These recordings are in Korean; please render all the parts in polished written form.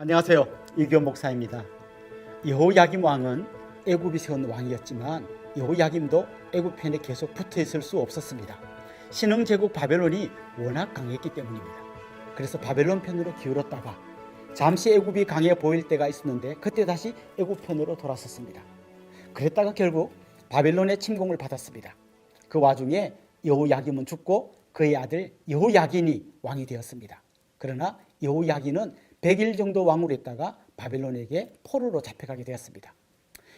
안녕하세요. 이규현 목사입니다. 여호야김 왕은 애굽이 세운 왕이었지만 여호야김도 애굽 편에 계속 붙어 있을 수 없었습니다. 신흥 제국 바벨론이 워낙 강했기 때문입니다. 그래서 바벨론 편으로 기울었다가 잠시 애굽이 강해 보일 때가 있었는데 그때 다시 애굽 편으로 돌아섰습니다. 그랬다가 결국 바벨론의 침공을 받았습니다. 그 와중에 여호야김은 죽고 그의 아들 여호야긴이 왕이 되었습니다. 그러나 여호야긴은 100일 정도 왕으로 있다가 바벨론에게 포로로 잡혀가게 되었습니다.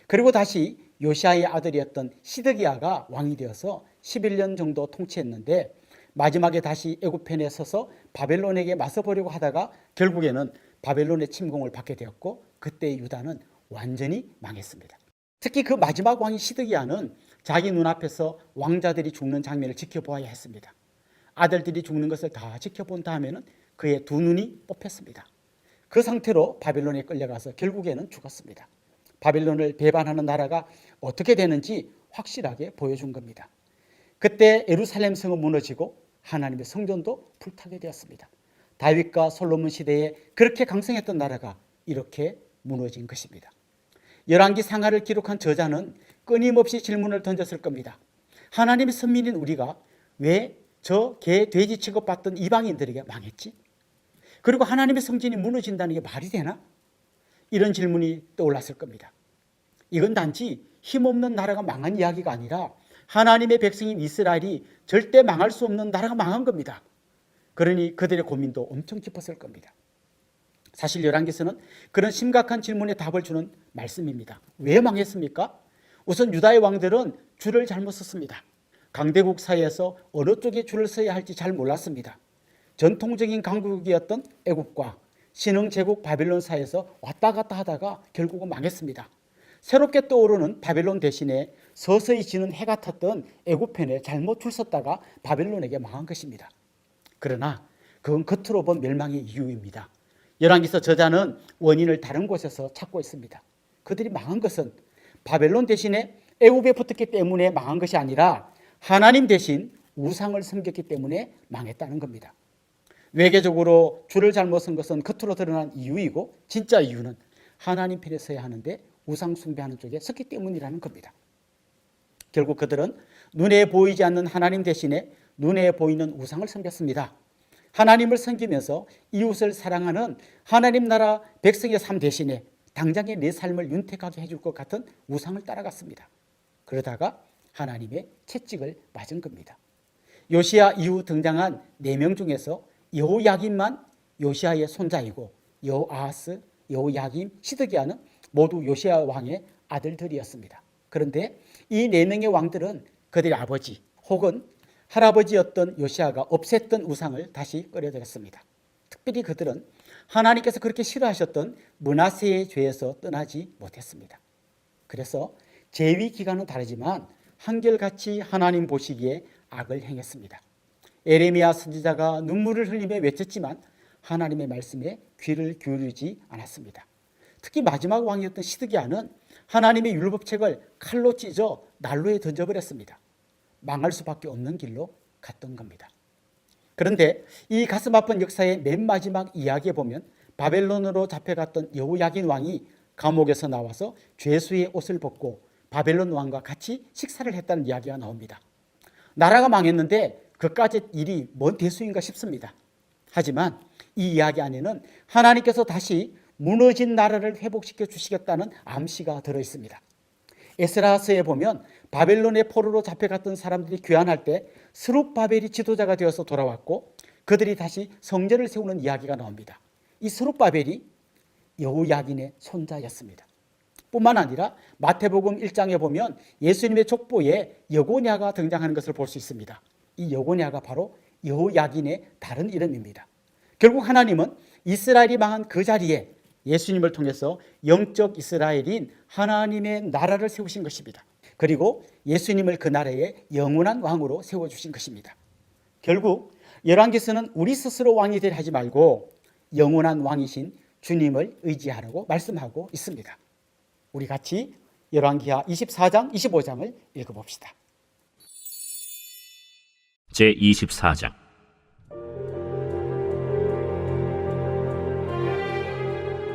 그리고 다시 요시아의 아들이었던 시드기야가 왕이 되어서 11년 정도 통치했는데 마지막에 다시 애굽 편에 서서 바벨론에게 맞서보려고 하다가 결국에는 바벨론의 침공을 받게 되었고 그때 유다는 완전히 망했습니다. 특히 그 마지막 왕인 시드기야는 자기 눈앞에서 왕자들이 죽는 장면을 지켜보아야 했습니다. 아들들이 죽는 것을 다 지켜본 다음에는 그의 두 눈이 뽑혔습니다. 그 상태로 바벨론에 끌려가서 결국에는 죽었습니다. 바벨론을 배반하는 나라가 어떻게 되는지 확실하게 보여준 겁니다. 그때 예루살렘 성은 무너지고 하나님의 성전도 불타게 되었습니다. 다윗과 솔로몬 시대에 그렇게 강성했던 나라가 이렇게 무너진 것입니다. 열왕기 상하를 기록한 저자는 끊임없이 질문을 던졌을 겁니다. 하나님의 선민인 우리가 왜 저 개, 돼지 취급받던 이방인들에게 망했지? 그리고 하나님의 성전이 무너진다는 게 말이 되나? 이런 질문이 떠올랐을 겁니다. 이건 단지 힘없는 나라가 망한 이야기가 아니라 하나님의 백성인 이스라엘이 절대 망할 수 없는 나라가 망한 겁니다. 그러니 그들의 고민도 엄청 깊었을 겁니다. 사실 열왕기서는 그런 심각한 질문에 답을 주는 말씀입니다. 왜 망했습니까? 우선 유다의 왕들은 줄을 잘못 섰습니다. 강대국 사이에서 어느 쪽에 줄을 서야 할지 잘 몰랐습니다. 전통적인 강국이었던 애굽과 신흥 제국 바벨론 사이에서 왔다 갔다 하다가 결국은 망했습니다. 새롭게 떠오르는 바벨론 대신에 서서히 지는 해가 탔던 애굽 편에 잘못 줄 섰다가 바벨론에게 망한 것입니다. 그러나 그건 겉으로 본 멸망의 이유입니다. 열왕기서 저자는 원인을 다른 곳에서 찾고 있습니다. 그들이 망한 것은 바벨론 대신에 애굽에 붙었기 때문에 망한 것이 아니라 하나님 대신 우상을 섬겼기 때문에 망했다는 겁니다. 외계적으로 줄을 잘못 선 것은 겉으로 드러난 이유이고 진짜 이유는 하나님 편에 서야 하는데 우상 숭배하는 쪽에 섰기 때문이라는 겁니다. 결국 그들은 눈에 보이지 않는 하나님 대신에 눈에 보이는 우상을 섬겼습니다. 하나님을 섬기면서 이웃을 사랑하는 하나님 나라 백성의 삶 대신에 당장의 내 삶을 윤택하게 해줄 것 같은 우상을 따라갔습니다. 그러다가 하나님의 채찍을 맞은 겁니다. 요시야 이후 등장한 4명 중에서 여호야김만 요시야의 손자이고 여호아하스, 여호야김, 시드기야는 모두 요시야 왕의 아들들이었습니다. 그런데 이 4명의 왕들은 그들의 아버지 혹은 할아버지였던 요시야가 없앴던 우상을 다시 끌어들였습니다. 특별히 그들은 하나님께서 그렇게 싫어하셨던 므낫세의 죄에서 떠나지 못했습니다. 그래서 재위 기간은 다르지만 한결같이 하나님 보시기에 악을 행했습니다. 에레미야 선지자가 눈물을 흘리며 외쳤지만 하나님의 말씀에 귀를 기울이지 않았습니다. 특히 마지막 왕이었던 시드기야는 하나님의 율법책을 칼로 찢어 난로에 던져버렸습니다. 망할 수밖에 없는 길로 갔던 겁니다. 그런데 이 가슴 아픈 역사의 맨 마지막 이야기에 보면 바벨론으로 잡혀갔던 여호야긴 왕이 감옥에서 나와서 죄수의 옷을 벗고 바벨론 왕과 같이 식사를 했다는 이야기가 나옵니다. 나라가 망했는데 그까짓 일이 뭔 대수인가 싶습니다. 하지만 이 이야기 안에는 하나님께서 다시 무너진 나라를 회복시켜 주시겠다는 암시가 들어있습니다. 에스라서에 보면 바벨론의 포로로 잡혀갔던 사람들이 귀환할 때 스룹바벨이 지도자가 되어서 돌아왔고 그들이 다시 성전을 세우는 이야기가 나옵니다. 이 스룹바벨이 여호야긴의 손자였습니다. 뿐만 아니라 마태복음 1장에 보면 예수님의 족보에 여고냐가 등장하는 것을 볼 수 있습니다. 이 여고냐가 바로 여호야긴의 다른 이름입니다. 결국 하나님은 이스라엘이 망한 그 자리에 예수님을 통해서 영적 이스라엘인 하나님의 나라를 세우신 것입니다. 그리고 예수님을 그 나라의 영원한 왕으로 세워주신 것입니다. 결국 열왕기서는 우리 스스로 왕이 되려 하지 말고 영원한 왕이신 주님을 의지하라고 말씀하고 있습니다. 우리 같이 열왕기하 24장, 25장을 읽어봅시다. 제24장.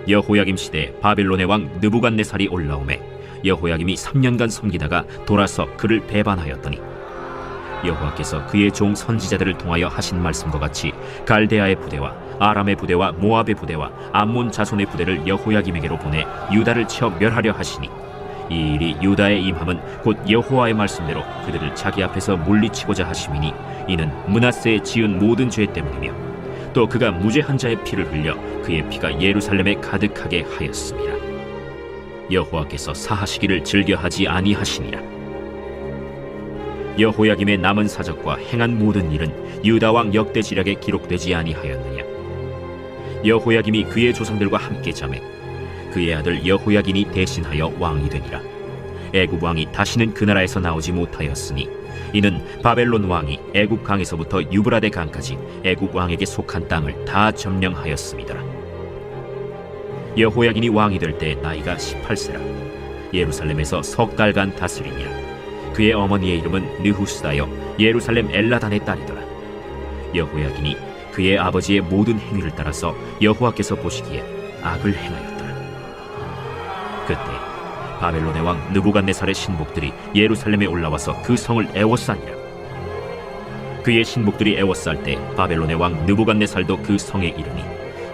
여호야김 시대에 바벨론의 왕 느부갓네살이 올라오매 여호야김이 3년간 섬기다가 돌아서 그를 배반하였더니 여호와께서 그의 종 선지자들을 통하여 하신 말씀과 같이 갈대아의 부대와 아람의 부대와 모압의 부대와 암몬 자손의 부대를 여호야김에게로 보내 유다를 쳐 멸하려 하시니 이 일이 유다에 임함은 곧 여호와의 말씀대로 그들을 자기 앞에서 물리치고자 하심이니 이는 므낫세에 지은 모든 죄 때문이며 또 그가 무죄한 자의 피를 흘려 그의 피가 예루살렘에 가득하게 하였습니다. 여호와께서 사하시기를 즐겨하지 아니하시니라. 여호야김의 남은 사적과 행한 모든 일은 유다 왕 역대지략에 기록되지 아니하였느냐. 여호야김이 그의 조상들과 함께 잠에 그의 아들 여호야긴이 대신하여 왕이 되니라. 애굽 왕이 다시는 그 나라에서 나오지 못하였으니 이는 바벨론 왕이 애굽 강에서부터 유브라데 강까지 애굽 왕에게 속한 땅을 다 점령하였음이더라. 여호야긴이 왕이 될 때 나이가 18세라. 예루살렘에서 석 달간 다스리니라. 그의 어머니의 이름은 느후스다여 예루살렘 엘라단의 딸이더라. 여호야긴이 그의 아버지의 모든 행위를 따라서 여호와께서 보시기에 악을 행하였더라. 그때 바벨론의 왕 느부갓네살의 신복들이 예루살렘에 올라와서 그 성을 애워싸니라. 그의 신복들이 애워쌀 때 바벨론의 왕 느부갓네살도 그 성에 이르니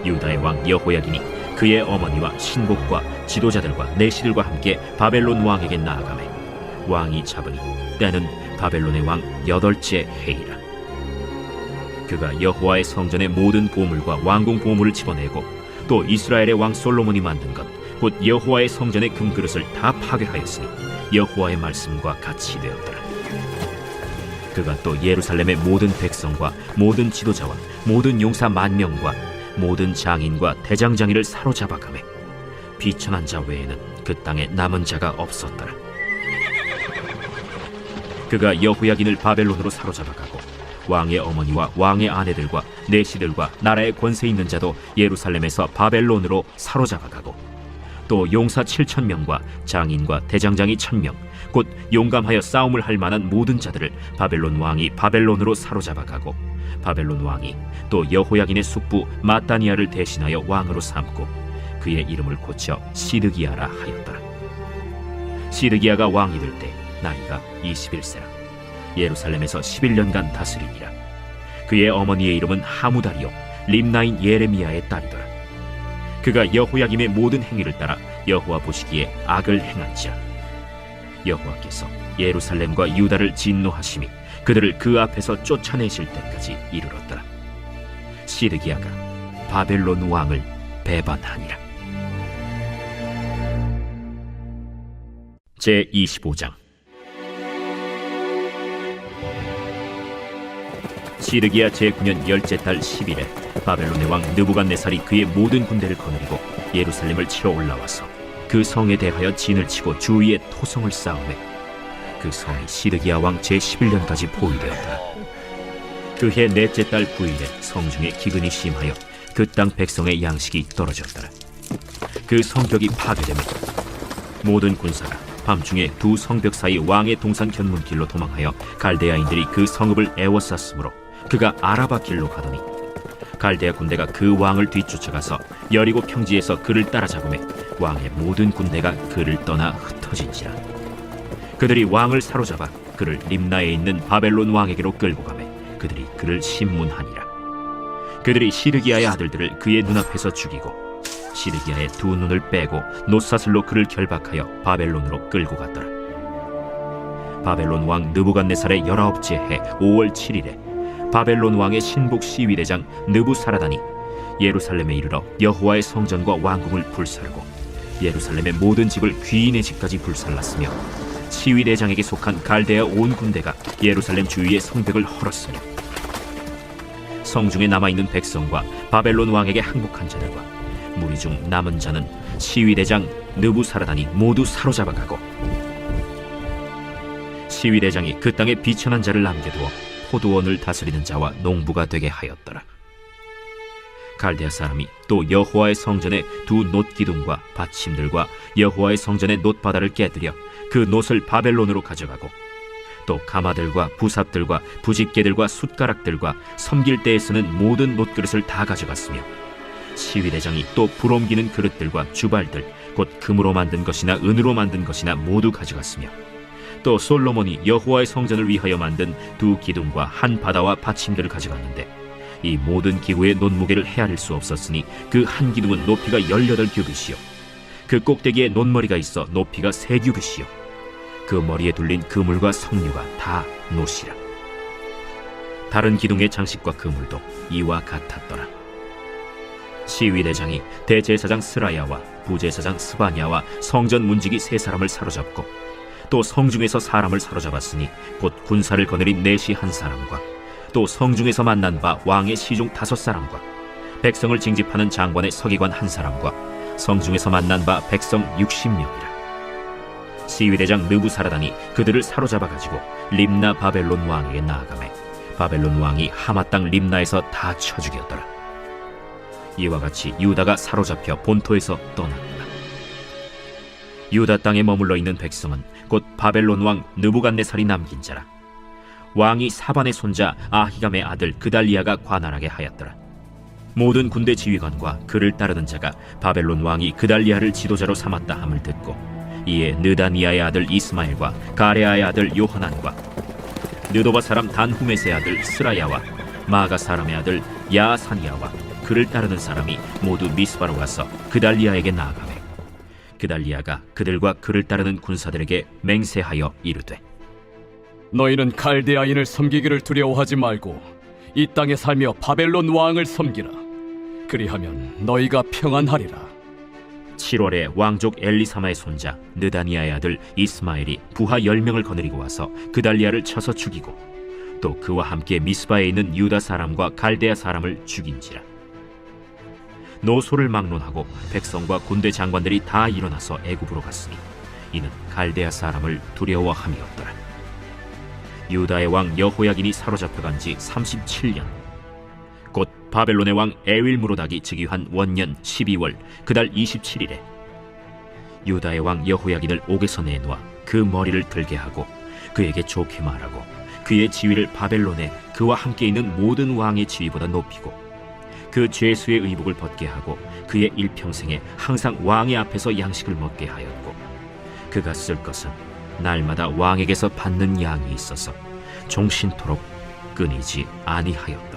유다의 왕 여호야긴이 그의 어머니와 신복과 지도자들과 내시들과 함께 바벨론 왕에게 나아가매 왕이 잡으니 때는 바벨론의 왕 8째 해이라. 그가 여호와의 성전의 모든 보물과 왕궁 보물을 집어내고 또 이스라엘의 왕 솔로몬이 만든 것 곧 여호와의 성전의 금그릇을 다 파괴하였으니 여호와의 말씀과 같이 되었더라. 그가 또 예루살렘의 모든 백성과 모든 지도자와 모든 용사 10,000명과 모든 장인과 대장장이를 사로잡아가매 비천한 자 외에는 그 땅에 남은 자가 없었더라. 그가 여호야긴을 바벨론으로 사로잡아가고 왕의 어머니와 왕의 아내들과 내시들과 나라의 권세 있는 자도 예루살렘에서 바벨론으로 사로잡아가고 또 용사 7,000명과 장인과 대장장이 1,000명 곧 용감하여 싸움을 할 만한 모든 자들을 바벨론 왕이 바벨론으로 사로잡아가고 바벨론 왕이 또 여호야긴의 숙부 마따니아를 대신하여 왕으로 삼고 그의 이름을 고쳐 시드기야라 하였더라. 시드기야가 왕이 될 때 나이가 21세라. 예루살렘에서 11년간 다스리니라. 그의 어머니의 이름은 하무다리요 림나인 예레미야의 딸이더라. 그가 여호야김의 모든 행위를 따라 여호와 보시기에 악을 행한지라. 여호와께서 예루살렘과 유다를 진노하심이 그들을 그 앞에서 쫓아내실 때까지 이르렀더라. 시드기야가 바벨론 왕을 배반하니라. 제25장. 시드기야 제9년 10째 달 10일에 바벨론의 왕 느부갓네살이 그의 모든 군대를 거느리고 예루살렘을 치러 올라와서 그 성에 대하여 진을 치고 주위에 토성을 쌓으매 그 성이 시드기야 왕 제11년까지 포위되었더라. 그해 넷째 달 9일에 성중에 기근이 심하여 그 땅 백성의 양식이 떨어졌더라. 그 성벽이 파괴되며 모든 군사가 밤중에 두 성벽 사이 왕의 동산 견문길로 도망하여 갈대아인들이 그 성읍을 애워쌌으므로 그가 아라바 길로 가더니 갈대아 군대가 그 왕을 뒤쫓아가서 여리고 평지에서 그를 따라잡으매 왕의 모든 군대가 그를 떠나 흩어진지라. 그들이 왕을 사로잡아 그를 림나에 있는 바벨론 왕에게로 끌고 가매 그들이 그를 심문하니라. 그들이 시드기야의 아들들을 그의 눈앞에서 죽이고 시드기야의 두 눈을 빼고 놋사슬로 그를 결박하여 바벨론으로 끌고 갔더라. 바벨론 왕 느부갓네살의 19째 해 5월 7일에 바벨론 왕의 신복 시위대장 느부사라단이 예루살렘에 이르러 여호와의 성전과 왕궁을 불사르고 예루살렘의 모든 집을 귀인의 집까지 불살랐으며 시위대장에게 속한 갈대아 온 군대가 예루살렘 주위의 성벽을 헐었으며 성중에 남아있는 백성과 바벨론 왕에게 항복한 자들과 무리 중 남은 자는 시위대장 느부사라단이 모두 사로잡아가고 시위대장이 그 땅에 비천한 자를 남겨두어 포도원을 다스리는 자와 농부가 되게 하였더라. 갈대아 사람이 또 여호와의 성전의 두 놋기둥과 받침들과 여호와의 성전의 놋바다를 깨뜨려 그 놋을 바벨론으로 가져가고 또 가마들과 부삽들과 부집개들과 숟가락들과 섬길 때에 쓰는 모든 놋그릇을 다 가져갔으며 시위대장이 또 불옮기는 그릇들과 주발들 곧 금으로 만든 것이나 은으로 만든 것이나 모두 가져갔으며 또 솔로몬이 여호와의 성전을 위하여 만든 두 기둥과 한 바다와 받침들을 가져갔는데 이 모든 기구의 논무게를 헤아릴 수 없었으니 그 한 기둥은 높이가 18규빗이요 그 꼭대기에 논머리가 있어 높이가 3규빗이요 그 머리에 둘린 그물과 석류가 다 노시라. 다른 기둥의 장식과 그물도 이와 같았더라. 시위대장이 대제사장 스라야와 부제사장 스바냐와 성전 문지기 3사람을 사로잡고 또 성중에서 사람을 사로잡았으니 곧 군사를 거느린 내시 1사람과 또 성중에서 만난 바 왕의 시중 5사람과 백성을 징집하는 장관의 서기관 1사람과 성중에서 만난 바 백성 60명이라. 시위대장 느부사라단이 그들을 사로잡아 가지고 림나 바벨론 왕에게 나아가매 바벨론 왕이 하마 땅 림나에서 다 쳐 죽였더라. 이와 같이 유다가 사로잡혀 본토에서 떠났다. 유다 땅에 머물러 있는 백성은 곧 바벨론 왕 느부갓네살이 남긴 자라. 왕이 사반의 손자 아히감의 아들 그달리아가 관할하게 하였더라. 모든 군대 지휘관과 그를 따르는 자가 바벨론 왕이 그달리아를 지도자로 삼았다 함을 듣고 이에 느다니아의 아들 이스마엘과 가레아의 아들 요하난과 느도바 사람 단후메스의 아들 스라야와 마가 사람의 아들 야사니아와 그를 따르는 사람이 모두 미스바로 가서 그달리아에게 나아가매 그달리아가 그들과 그를 따르는 군사들에게 맹세하여 이르되 너희는 갈대아인을 섬기기를 두려워하지 말고 이 땅에 살며 바벨론 왕을 섬기라. 그리하면 너희가 평안하리라. 7월에 왕족 엘리사마의 손자 느다니아의 아들 이스마엘이 부하 10명을 거느리고 와서 그달리아를 쳐서 죽이고 또 그와 함께 미스바에 있는 유다 사람과 갈대아 사람을 죽인지라. 노소를 막론하고 백성과 군대 장관들이 다 일어나서 애굽으로 갔으니 이는 갈대아 사람을 두려워함이었더라. 유다의 왕 여호야긴이 사로잡혀간 지 37년 곧 바벨론의 왕 에윌무로닥이 즉위한 원년 12월 그달 27일에 유다의 왕 여호야긴을 옥에서 내놓아 그 머리를 들게 하고 그에게 좋게 말하고 그의 지위를 바벨론에 그와 함께 있는 모든 왕의 지위보다 높이고 그 죄수의 의복을 벗게 하고 그의 일평생에 항상 왕의 앞에서 양식을 먹게 하였고 그가 쓸 것은 날마다 왕에게서 받는 양이 있어서 종신토록 끊이지 아니하였다.